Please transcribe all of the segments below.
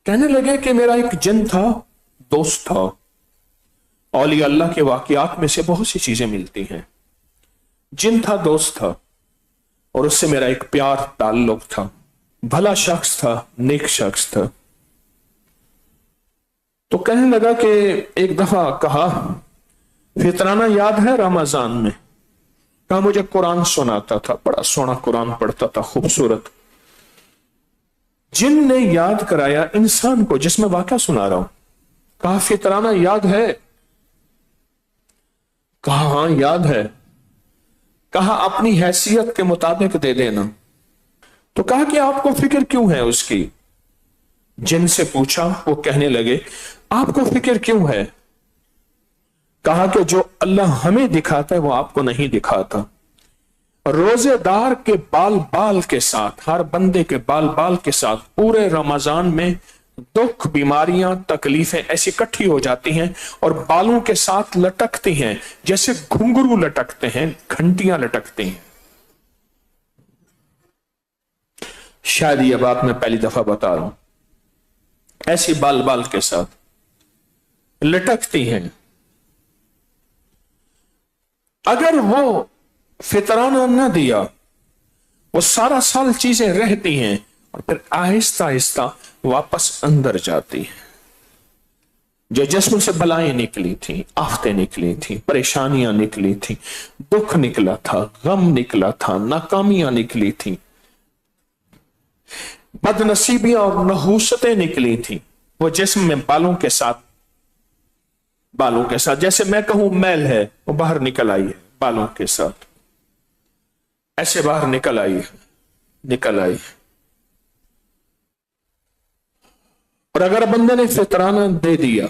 कहने लगे कि मेरा एक जिन था, दोस्त था। औलिया अल्लाह के वाकयात में से बहुत सी चीजें मिलती हैं। जिन था, दोस्त था, और उससे मेरा एक प्यार ताल्लुक था, भला शख्स था, नेक शख्स था। तो कहने लगा कि एक दफा कहा, फितराना याद है रमजान में? कहा मुझे कुरान सुनाता था, बड़ा सोना कुरान पढ़ता था, खूबसूरत। जिन ने याद कराया इंसान को जिसमें वाक़या सुना रहा हूं। कहा फितराना याद है? कहा हां याद है। कहा अपनी हैसियत के मुताबिक दे देना। तो कहा कि आपको फिक्र क्यों है उसकी? जिन से पूछा, वो कहने लगे आपको फिक्र क्यों है? कहा कि जो अल्लाह हमें दिखाता है वो आपको नहीं दिखाता। रोजेदार के बाल बाल के साथ, हर बंदे के बाल बाल के साथ पूरे रमजान में दुख, बीमारियां, तकलीफें ऐसी इकट्ठी हो जाती हैं और बालों के साथ लटकती हैं, जैसे घुंघरू लटकते हैं, घंटियां लटकती हैं। शायद यह बात मैं पहली दफा बता रहा हूं। ऐसी बाल बाल के साथ लटकती हैं। अगर वो फितराना न दिया, वो सारा साल चीजें रहती हैं और फिर आहिस्ता आहिस्ता वापस अंदर जाती हैं। जो जिस्म से बलाएं निकली थी, आफतें निकली थी, परेशानियां निकली थी, दुख निकला था, गम निकला था, नाकामियां निकली थी, बदनसीबियां और नहूसतें निकली थी, वो जिस्म में बालों के साथ जैसे मैं कहूं मैल है, वो बाहर निकल आई है, बालों के साथ ऐसे बाहर निकल आई है। और अगर बंदे ने फितराना दे दिया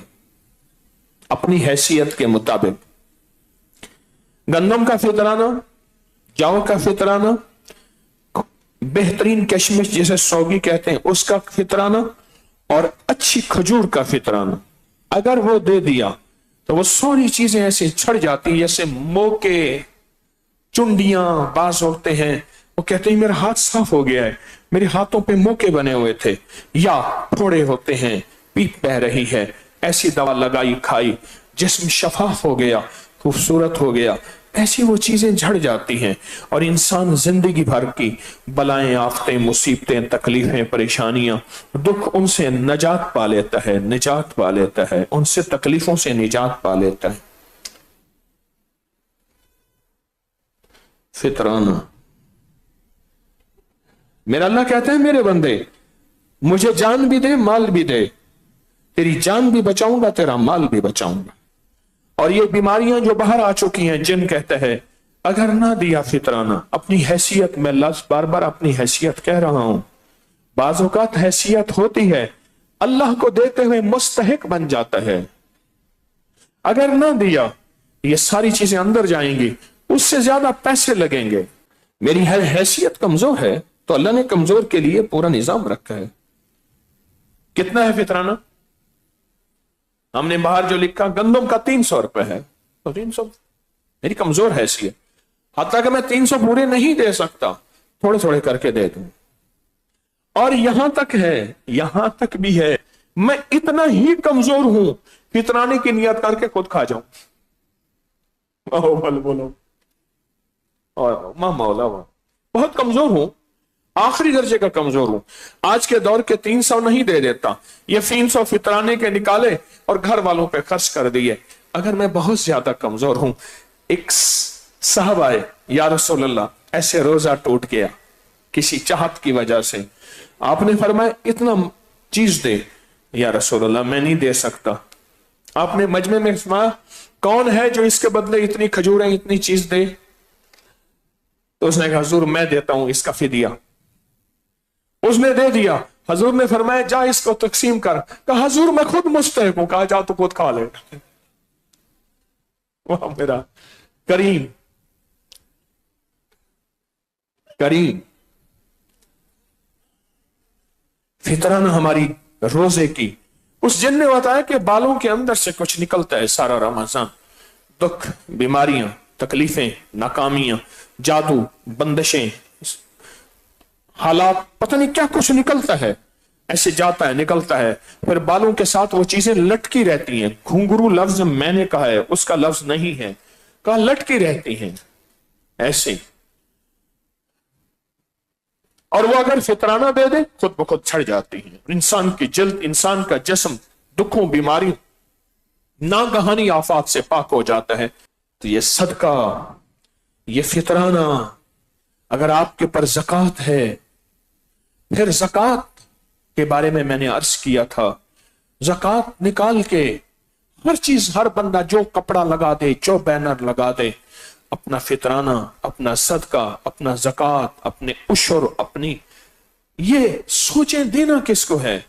अपनी हैसियत के मुताबिक, गंदम का फितराना, जौ का फितराना, बेहतरीन किशमिश जिसे सौगी कहते हैं उसका फितराना, और अच्छी खजूर का फितराना, अगर वो दे दिया तो वो सारी चीजें ऐसे छड़ जाती, जैसे मोके, चुंडियां बाज होते हैं। वो कहते हैं मेरा हाथ साफ हो गया है, मेरे हाथों पे मोके बने हुए थे, या फोड़े होते हैं, पीप बह रही है, ऐसी दवा लगाई खाई, जिस्म शफाफ हो गया, खूबसूरत हो गया। ऐसी वो चीजें झड़ जाती हैं और इंसान जिंदगी भर की बलाएं, आफतें, मुसीबतें, तकलीफें, परेशानियां, दुख, उनसे निजात पा लेता है, उनसे तकलीफों से निजात पा लेता है। फितराना। मेरा अल्लाह कहता है मेरे बंदे मुझे जान भी दे, माल भी दे, तेरी जान भी बचाऊंगा, तेरा माल भी बचाऊंगा। और ये बीमारियां जो बाहर आ चुकी हैं, जिन कहता है अगर ना दिया फितराना, अपनी हैसियत में, लफ्ज बार बार अपनी हैसियत कह रहा हूं, बाज़ औक़ात हैसियत होती है अल्लाह को देते हुए मुस्तहिक बन जाता है। अगर ना दिया ये सारी चीजें अंदर जाएंगी, उससे ज्यादा पैसे लगेंगे। मेरी हैसियत कमजोर है तो अल्लाह ने कमजोर के लिए पूरा निजाम रखा है। कितना है फितराना? हमने बाहर जो लिखा गंदम का 300 रुपए है, तो 300 मेरी कमजोर हैसियत, हत्ता कि मैं 300 पूरे नहीं दे सकता, थोड़े थोड़े करके दे दूं। और यहां तक भी है मैं इतना ही कमजोर हूं फितराने की नियत करके खुद खा जाऊं। बोलो और मौला बहुत कमजोर हूं, आखिरी दर्जे का कमजोर हूं। आज के दौर के 300 नहीं दे देता, ये 300 फितराने के निकाले और घर वालों पे खर्च कर दिए। अगर मैं बहुत ज्यादा कमजोर हूं, एक साहब आए, या रसूल अल्लाह, ऐसे रोजा टूट गया किसी चाहत की वजह से, आपने फरमाया इतना चीज दे। या रसूल अल्लाह मैं नहीं दे सकता। आपने मजमे में फरमाया कौन है जो इसके बदले इतनी खजूरें, इतनी चीज दे? तो उसने कहा हुजूर मैं देता हूं इसका फिदिया। उसने दे दिया। हजूर ने फरमाया जा इसको तकसीम कर। कहा हुजूर मैं खुद मुस्तहिक हूं। कहा जा तो खुद खा ले। वाह मेरा करीम फितराना हमारी रोजे की। उस जिन ने बताया कि बालों के अंदर से कुछ निकलता है सारा रमजान, दुख, बीमारियां, तकलीफें, नाकामियां, जादू, बंदिशें, हालात, पता नहीं क्या कुछ निकलता है। ऐसे जाता है, निकलता है, फिर बालों के साथ वो चीजें लटकी रहती हैं। घुंघरू लफ्ज मैंने कहा है, उसका लफ्ज नहीं है, कहा लटकी रहती हैं ऐसे। और वो अगर फितराना दे दे खुद ब खुद छड़ जाती हैं। इंसान की जल्द, इंसान का जिस्म दुखों, बीमारी, नागहानी आफात से पाक हो जाता है। तो ये सदका, ये फितराना, अगर आपके पर ज़कात है, फिर ज़कात के बारे में मैंने अर्ज किया था, ज़कात निकाल के हर चीज, हर बंदा जो कपड़ा लगा दे, जो बैनर लगा दे, अपना फितराना, अपना सदका, अपना ज़कात, अपने उशर, अपनी, ये सोचें देना किसको है।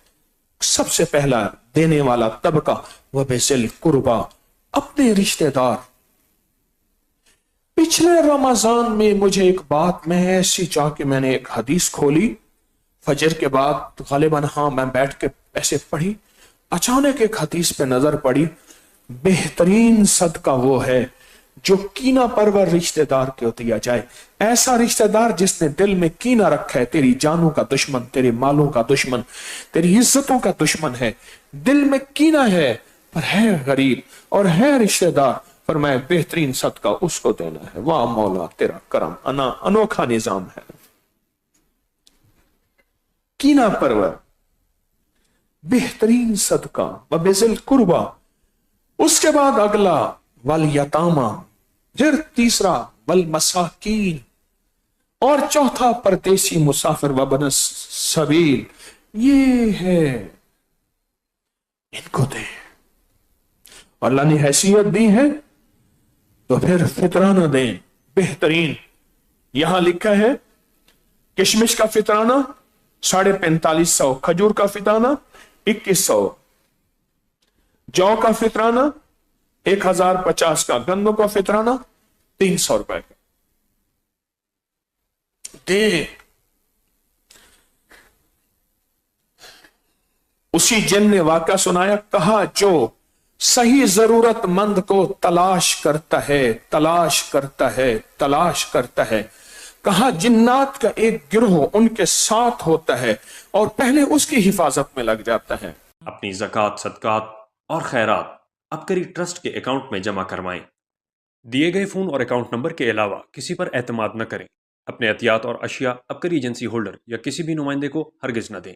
सबसे पहला देने वाला तबका वह बेसिल कुर्बा, अपने रिश्तेदार। पिछले रमजान में मुझे एक बात, मैं ऐसी जाके मैंने एक हदीस खोली फजर के बाद, गालिबन हाँ मैं बैठ के ऐसे पढ़ी, अचानक एक हदीस पे नजर पड़ी, बेहतरीन सदका वो है जो कीना परवर रिश्तेदार को दिया जाए। ऐसा रिश्तेदार जिसने दिल में कीना रखा है, तेरी जानों का दुश्मन, तेरे मालों का दुश्मन, तेरी इज्जतों का दुश्मन है, दिल में कीना है पर है गरीब और है रिश्तेदार, पर मैं बेहतरीन सदका उसको देना है। वाह मौला तेरा करम, अनोखा निजाम है। कीना परवर, बेहतरीन सदका, व बेजिल कुर्बा। उसके बाद अगला वल यतामा, फिर तीसरा वल मसाकीन, और चौथा परदेसी मुसाफिर व बनस सबील। ये है, इनको दे। अल्लाह ने हैसियत दी है तो फिर फितराना दें बेहतरीन। यहां लिखा है किशमिश का फितराना 4550, खजूर का फितराना 2100, जौ का फितराना 1050 का, गंदों का फितराना 300 रुपए का दे। उसी जिन ने वाक़या सुनाया, कहा जो सही जरूरतमंद को तलाश करता है, तलाश करता है, तलाश करता है, कहा जिन्नात का एक गिरोह उनके साथ होता है और पहले उसकी हिफाजत में लग जाता है। अपनी ज़कात, सदकात और खैरात अबकरी ट्रस्ट के अकाउंट में जमा करवाएं। दिए गए फ़ोन और अकाउंट नंबर के अलावा किसी पर एतमाद न करें। अपने एहतियात और अशिया अबकरी एजेंसी होल्डर या किसी भी नुमाइंदे को हरगिज़ न दें।